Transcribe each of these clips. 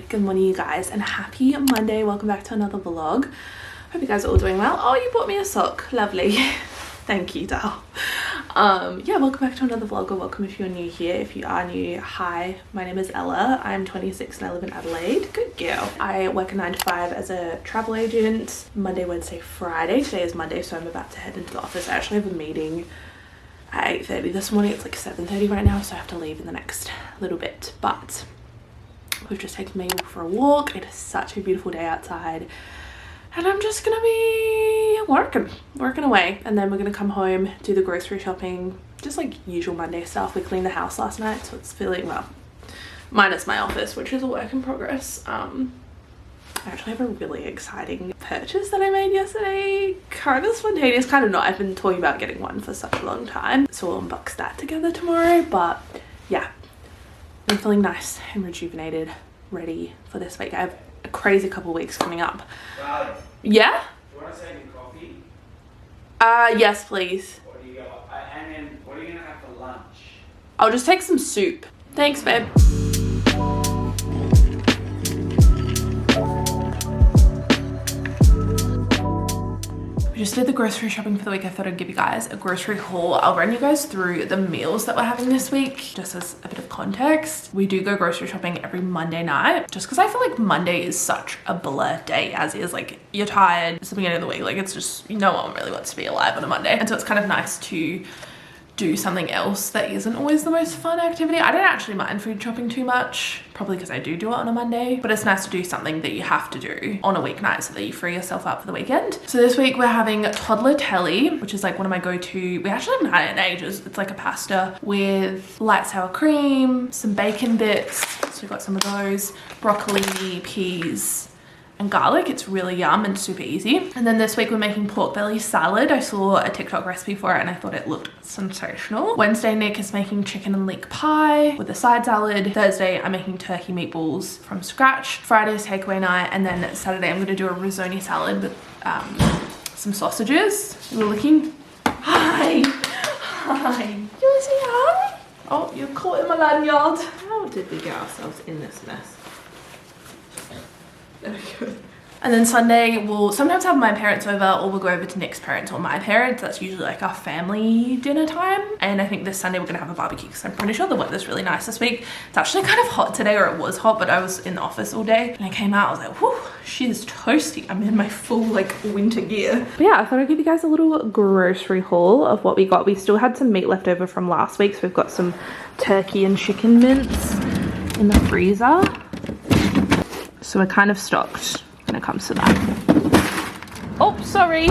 Good morning, you guys, and happy Monday. Welcome back to another vlog. Hope you guys are all doing well. Oh, you bought me a sock. Lovely. Thank you, doll. Yeah, welcome back to another vlog, or welcome if you're new here. If you are new, hi, my name is Ella. I'm 26 and I live in Adelaide. Good girl. I work a 9 to 5 as a travel agent, Monday, Wednesday, Friday. Today is Monday, so I'm about to head into the office. I actually have a meeting at 8:30 this morning. It's like 7:30 right now, so I have to leave in the next little bit. But we've just taken Mabel for a walk. It is such a beautiful day outside, and I'm just gonna be working away, and then we're gonna come home, do the grocery shopping, just like usual Monday stuff. We cleaned the house last night, so it's feeling, well, minus my office, which is a work in progress. I actually have a really exciting purchase that I made yesterday. Kind of spontaneous, kind of not. I've been talking about getting one for such a long time, so we'll unbox that together tomorrow. But yeah, I'm feeling nice and rejuvenated, ready for this week. I have a crazy couple of weeks coming up. Darling, Yeah? do you want to take a coffee? Yes, please. What do you got? And then what are you going to have for lunch? I'll just take some soup. Thanks, babe. We just did the grocery shopping for the week. I thought I'd give you guys a grocery haul. I'll run you guys through the meals that we're having this week, just as a bit of context. We do go grocery shopping every Monday night, just because I feel like Monday is such a blur day as is. Like, you're tired, it's the beginning of the week, like it's just, no one really wants to be alive on a Monday. And so it's kind of nice to do something else that isn't always the most fun activity. I don't actually mind food shopping too much, probably because I do it on a Monday, but it's nice to do something that you have to do on a weeknight so that you free yourself up for the weekend. So this week we're having toddler telly, which is like one of my go-to. We actually haven't had it in ages. It's like a pasta with light sour cream, some bacon bits, so we've got some of those, broccoli, peas, and garlic. It's really yum and super easy. And then this week we're making pork belly salad. I saw a TikTok recipe for it and I thought it looked sensational. Wednesday, Nick is making chicken and leek pie with a side salad. Thursday, I'm making turkey meatballs from scratch. Friday's takeaway night, and then Saturday I'm gonna do a risotto salad with some sausages. We're looking. Hi. Hi. You wanna say hi? Oh, you're caught in my lanyard. How did we get ourselves in this mess? Good. And then Sunday we'll sometimes have my parents over, or we'll go over to Nick's parents or my parents. That's usually like our family dinner time. And I think this Sunday we're gonna have a barbecue because I'm pretty sure the weather's really nice this week. It's actually kind of hot today, or it was hot, but I was in the office all day and I came out, I was like, whew, she is toasty. I'm in my full like winter gear. But yeah, I thought I'd give you guys a little grocery haul of what we got. We still had some meat left over from last week, so we've got some turkey and chicken mince in the freezer. So we're kind of stocked when it comes to that. Oh, sorry.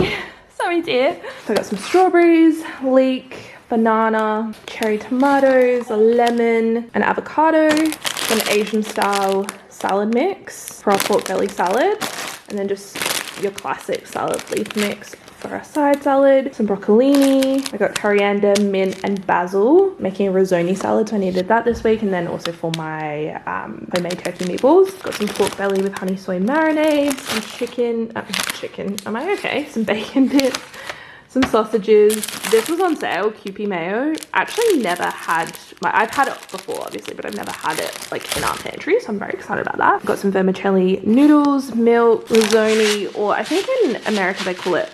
Sorry, dear. So I got some strawberries, leek, banana, cherry tomatoes, a lemon, an avocado, an Asian style salad mix for our pork belly salad, and then just your classic salad leaf mix for our side salad, some broccolini. I got coriander, mint, and basil, making a risotto salad, so I needed that this week. And then also for my homemade turkey meatballs, got some pork belly with honey soy marinade, some chicken, am I okay? Some bacon bits, some sausages. This was on sale, Kewpie mayo. Actually never had, I've had it before obviously, but I've never had it like in our pantry, so I'm very excited about that. Got some vermicelli noodles, milk, risotto, or I think in America they call it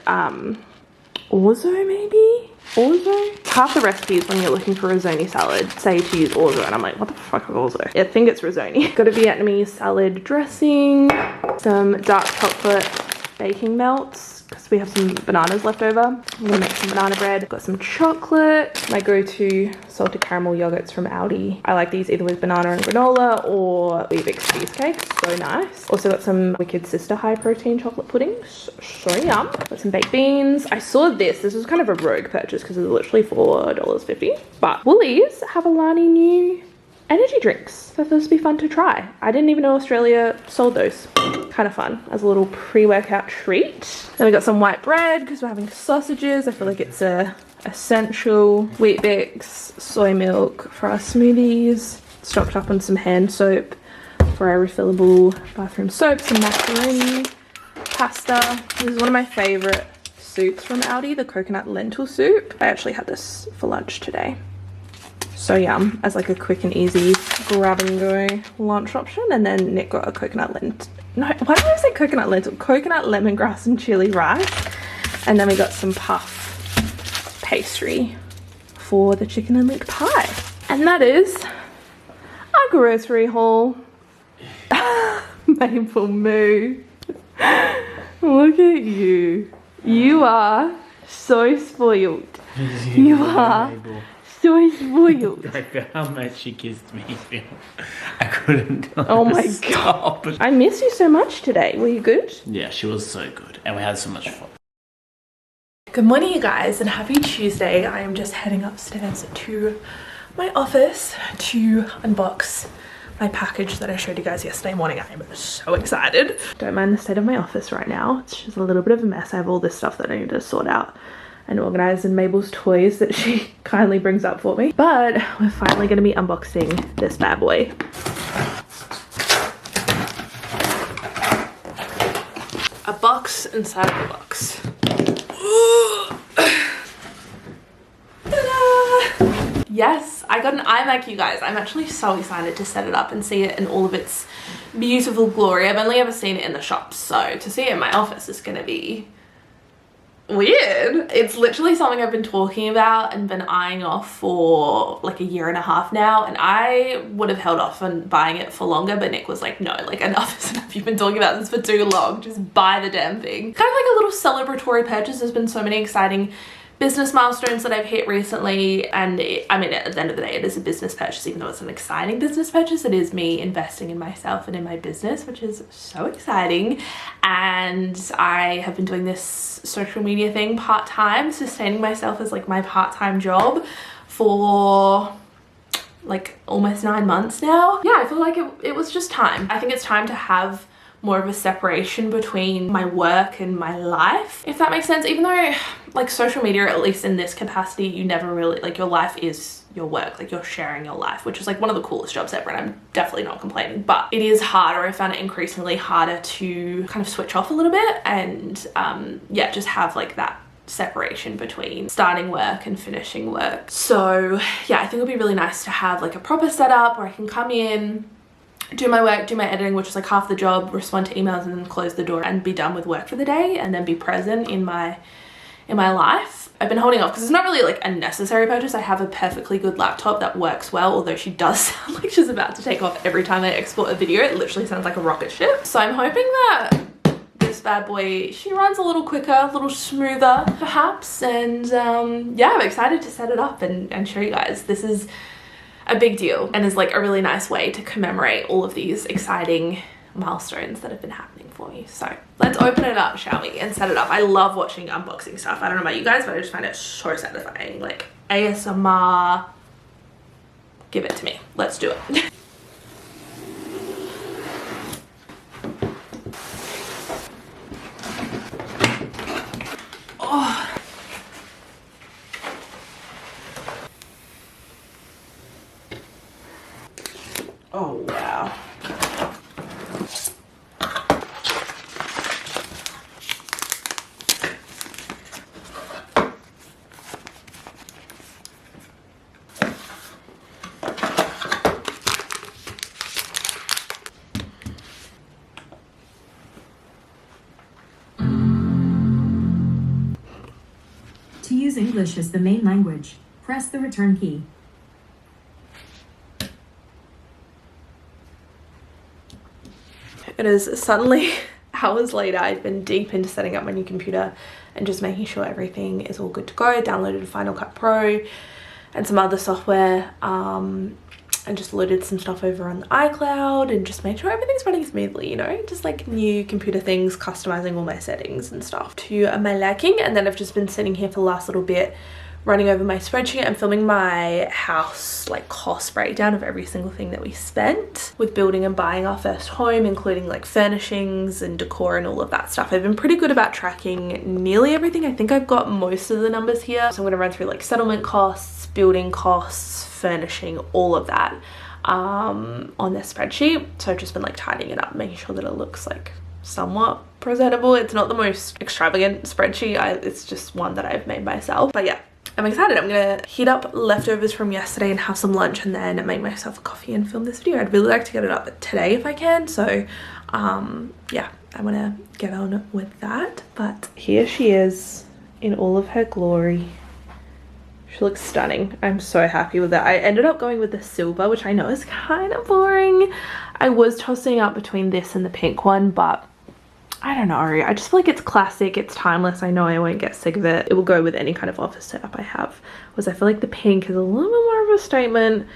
orzo maybe? Orzo? Half the recipes when you're looking for risotto salad say to use orzo, and I'm like, what the fuck is orzo? I think it's risotto. Got a Vietnamese salad dressing, some dark chocolate baking melts, because we have some bananas left over. I'm gonna make some banana bread. Got some chocolate, my go-to salted caramel yogurts from Aldi. I like these either with banana and granola or Weetabix cheesecake, so nice. Also got some Wicked Sister high protein chocolate puddings, so yum. Got some baked beans. I saw this was kind of a rogue purchase because it's literally $4.50, but Woolies have Alani new energy drinks. So those would be fun to try. I didn't even know Australia sold those. Kind of fun as a little pre-workout treat. Then we got some white bread because we're having sausages. I feel like it's a essential. Wheat Bix, soy milk for our smoothies. Stocked up on some hand soap for our refillable bathroom soap. Some macaroni, pasta. This is one of my favorite soups from Aldi, the coconut lentil soup. I actually had this for lunch today. So yum, as like a quick and easy grab and go lunch option. And then Nick got a coconut lentil. No, why did I say coconut lentil? Coconut lemongrass and chili rice. And then we got some puff pastry for the chicken and leek pie. And that is our grocery haul. Maple moo. Look at you. You are so spoiled. You are so spoiled. I feel how much she kissed me, Phil. I couldn't. Oh my god. I miss you so much today. Were you good? Yeah, she was so good. And we had so much fun. Good morning, you guys, and happy Tuesday. I am just heading upstairs to my office to unbox my package that I showed you guys yesterday morning. I am so excited. Don't mind the state of my office right now. It's just a little bit of a mess. I have all this stuff that I need to sort out and organize, and Mabel's toys that she kindly brings up for me. But we're finally going to be unboxing this bad boy. A box inside of a box. Yes, I got an iMac, you guys. I'm actually so excited to set it up and see it in all of its beautiful glory. I've only ever seen it in the shops, so to see it in my office is gonna be weird. It's literally something I've been talking about and been eyeing off for like a year and a half now, and I would have held off on buying it for longer, but Nick was like, no, like enough is enough. You've been talking about this for too long. Just buy the damn thing. Kind of like a little celebratory purchase. There's been so many exciting business milestones that I've hit recently, and I mean, at the end of the day, it is a business purchase. Even though it's an exciting business purchase, it is me investing in myself and in my business, which is so exciting. And I have been doing this social media thing part-time, sustaining myself as like my part-time job for like almost 9 months now. Yeah, I feel like it was just time. I think it's time to have more of a separation between my work and my life, if that makes sense. Even though like social media, at least in this capacity, you never really, like, your life is your work, like you're sharing your life, which is like one of the coolest jobs ever, and I'm definitely not complaining. But it is harder. I found it increasingly harder to kind of switch off a little bit and yeah, just have like that separation between starting work and finishing work. So yeah, I think it'll be really nice to have like a proper setup where I can come in, do my work, do my editing, which is like half the job, respond to emails, and then close the door and be done with work for the day, and then be present in my life. I've been holding off because it's not really like a necessary purchase. I have a perfectly good laptop that works well, although she does sound like she's about to take off every time I export a video. It literally sounds like a rocket ship. So I'm hoping that this bad boy, she runs a little quicker, a little smoother perhaps, and yeah, I'm excited to set it up and show you guys. This is a big deal and is like a really nice way to commemorate all of these exciting milestones that have been happening for me. So let's open it up, shall we, and set it up. I love watching unboxing stuff. I don't know about you guys, but I just find it so satisfying. Like ASMR, give it to me. Let's do it. Oh. Oh, wow. To use English as the main language, press the return key. It is suddenly hours later. I've been deep into setting up my new computer and just making sure everything is all good to go. I downloaded Final Cut Pro and some other software and just loaded some stuff over on the iCloud and just made sure everything's running smoothly, you know, just like new computer things, customizing all my settings and stuff to my liking. And then I've just been sitting here for the last little bit running over my spreadsheet. I'm filming my house like cost breakdown of every single thing that we spent with building and buying our first home, including like furnishings and decor and all of that stuff. I've been pretty good about tracking nearly everything. I think I've got most of the numbers here. So I'm gonna run through like settlement costs, building costs, furnishing, all of that on this spreadsheet. So I've just been like tidying it up, making sure that it looks like somewhat presentable. It's not the most extravagant spreadsheet. It's just one that I've made myself. But yeah, I'm excited. I'm gonna heat up leftovers from yesterday and have some lunch and then make myself a coffee and film this video. I'd really like to get it up today if I can, so yeah, I want to get on with that. But here she is in all of her glory. She looks stunning. I'm so happy with that. I ended up going with the silver, which I know is kind of boring. I was tossing up between this and the pink one, but I don't know. I just feel like it's classic, it's timeless. I know I won't get sick of it. It will go with any kind of office setup I have. Whereas I feel like the pink is a little bit more of a statement.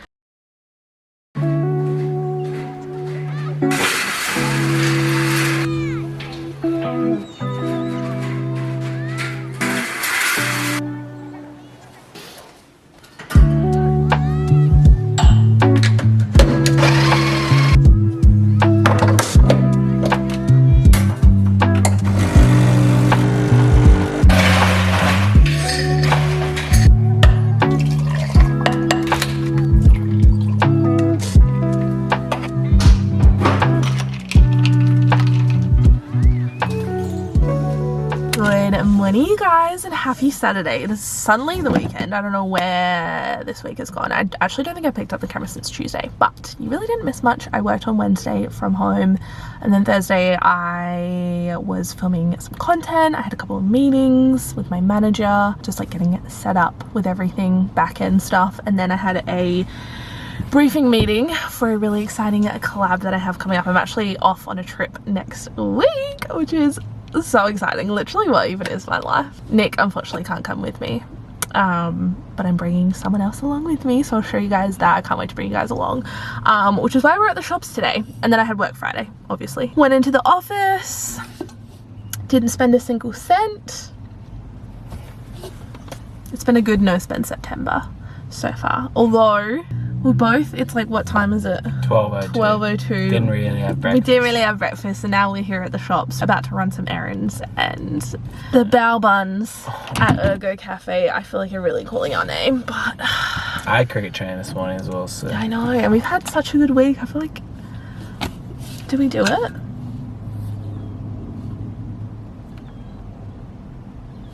Good morning, you guys, and happy Saturday. It is suddenly the weekend. I don't know where this week has gone. I actually don't think I picked up the camera since Tuesday, but you really didn't miss much. I worked on Wednesday from home, and then Thursday I was filming some content. I had a couple of meetings with my manager, just like getting it set up with everything, back end stuff, and then I had a briefing meeting for a really exciting collab that I have coming up. I'm actually off on a trip next week, which is so exciting. Literally what even is my life. Nick unfortunately can't come with me, but I'm bringing someone else along with me, so I'll show you guys that. I can't wait to bring you guys along, which is why we're at the shops today. And then I had work Friday, obviously. Went into the office, didn't spend a single cent. It's been a good no spend September so far, although we're both, it's like, what time is it? 12:02. 12:02. Didn't really have breakfast. We didn't really have breakfast, and now we're here at the shops about to run some errands, and the bao buns at Ergo Cafe, I feel like are really calling our name, but I had cricket training this morning as well, so I know, and we've had such a good week. I feel like, did we do it?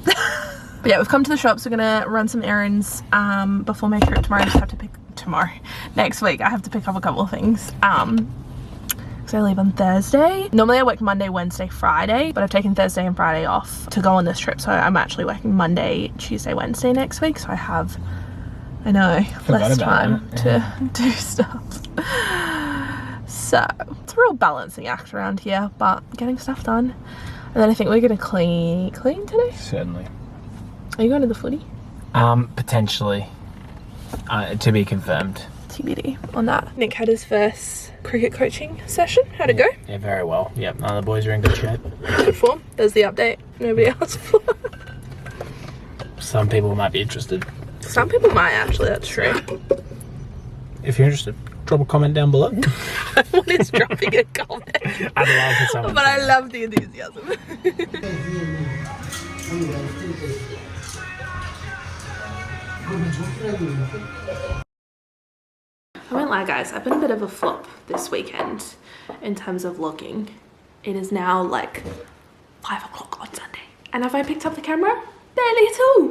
But yeah, we've come to the shops. We're gonna run some errands before my trip tomorrow. I just have to pick next week I have to pick up a couple of things because I leave on Thursday. Normally I work Monday, Wednesday, Friday, but I've taken Thursday and Friday off to go on this trip, so I'm actually working Monday, Tuesday, Wednesday next week, so I have, I know, less time to do stuff. So it's a real balancing act around here, but getting stuff done. And then I think we're gonna clean today. certainly. Are you going to the footy? Potentially. To be confirmed. TBD on that. Nick had his first cricket coaching session. How'd it go? Yeah, very well. Yep, none of the boys are in good shape. Good form. There's the update nobody asked for. Some people might be interested. Some people might actually, that's true. If you're interested, drop a comment down below. What is dropping a comment? I'd love for someone. But I love the enthusiasm. I won't lie, guys, I've been a bit of a flop this weekend in terms of vlogging. It is now like 5 o'clock on Sunday, and have I picked up the camera? Barely at all.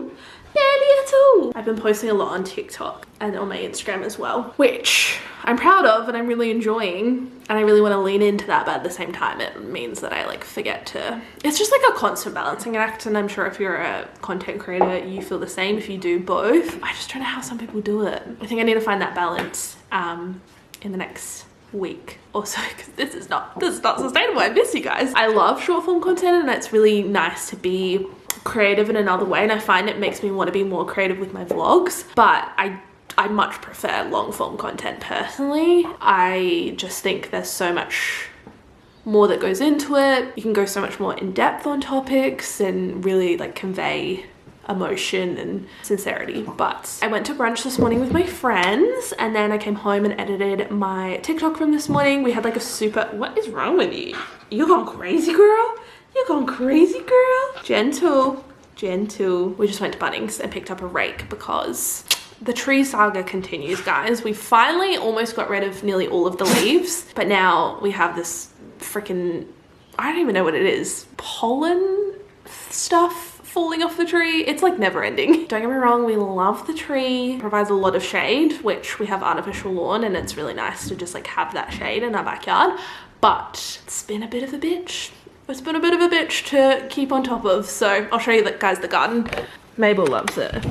Barely at all. I've been posting a lot on TikTok and on my Instagram as well, which I'm proud of and I'm really enjoying, and I really want to lean into that, but at the same time it means that I like forget to, it's just like a constant balancing act, and I'm sure if you're a content creator you feel the same if you do both. I just don't know how some people do it. I think I need to find that balance in the next week or so, because this is not sustainable. I miss you guys. I love short form content, and it's really nice to be creative in another way, and I find it makes me want to be more creative with my vlogs, but I much prefer long form content personally. I just think there's so much more that goes into it. You can go so much more in depth on topics and really like convey emotion and sincerity. But I went to brunch this morning with my friends, and then I came home and edited my TikTok from this morning. We had like a super, what is wrong with you? You gone crazy, girl? You gone crazy, girl? Gentle. We just went to Bunnings and picked up a rake because the tree saga continues, guys. We finally almost got rid of nearly all of the leaves, but now we have this freaking, I don't even know what it is, pollen stuff falling off the tree. It's like never ending. Don't get me wrong, we love the tree. It provides a lot of shade, which we have artificial lawn and it's really nice to just like have that shade in our backyard. But it's been a bit of a bitch. It's been a bit of a bitch to keep on top of. So I'll show you guys the garden. Mabel loves it.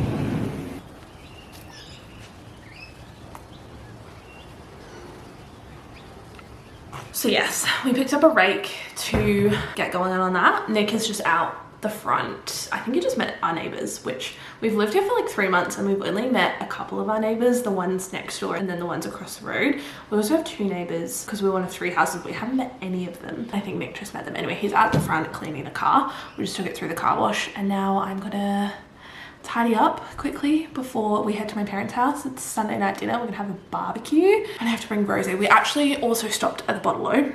So yes, we picked up a rake to get going on that. Nick is just out the front. I think he just met our neighbors, which we've lived here for like 3 months and we've only met a couple of our neighbors, the ones next door and then the ones across the road. We also have 2 neighbors because we're one of 3 houses. We haven't met any of them. I think Nick just met them. Anyway, he's out the front cleaning the car. We just took it through the car wash and now I'm gonna tidy up quickly before we head to my parents' house. It's Sunday night dinner. We're gonna have a barbecue and I have to bring Rosie. We actually also stopped at the Bottle-O.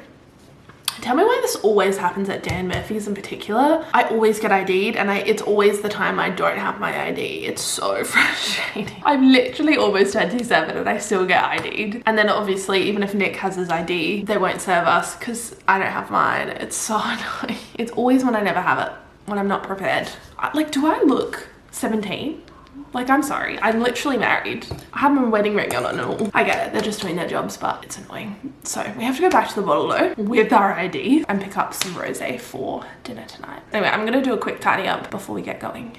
Tell me why this always happens at Dan Murphy's in particular. I always get ID'd and it's always the time I don't have my ID. It's so frustrating. I'm literally almost 27 and I still get ID'd. And then obviously even if Nick has his ID, they won't serve us because I don't have mine. It's so annoying. It's always when I never have it, when I'm not prepared. Like, do I look 17? Like, I'm sorry, I'm literally married. I have my wedding ring on and all. I get it, they're just doing their jobs, but it's annoying. So we have to go back to the Bottle-O with our ID and pick up some rosé for dinner tonight. Anyway, I'm gonna do a quick tidy up before we get going.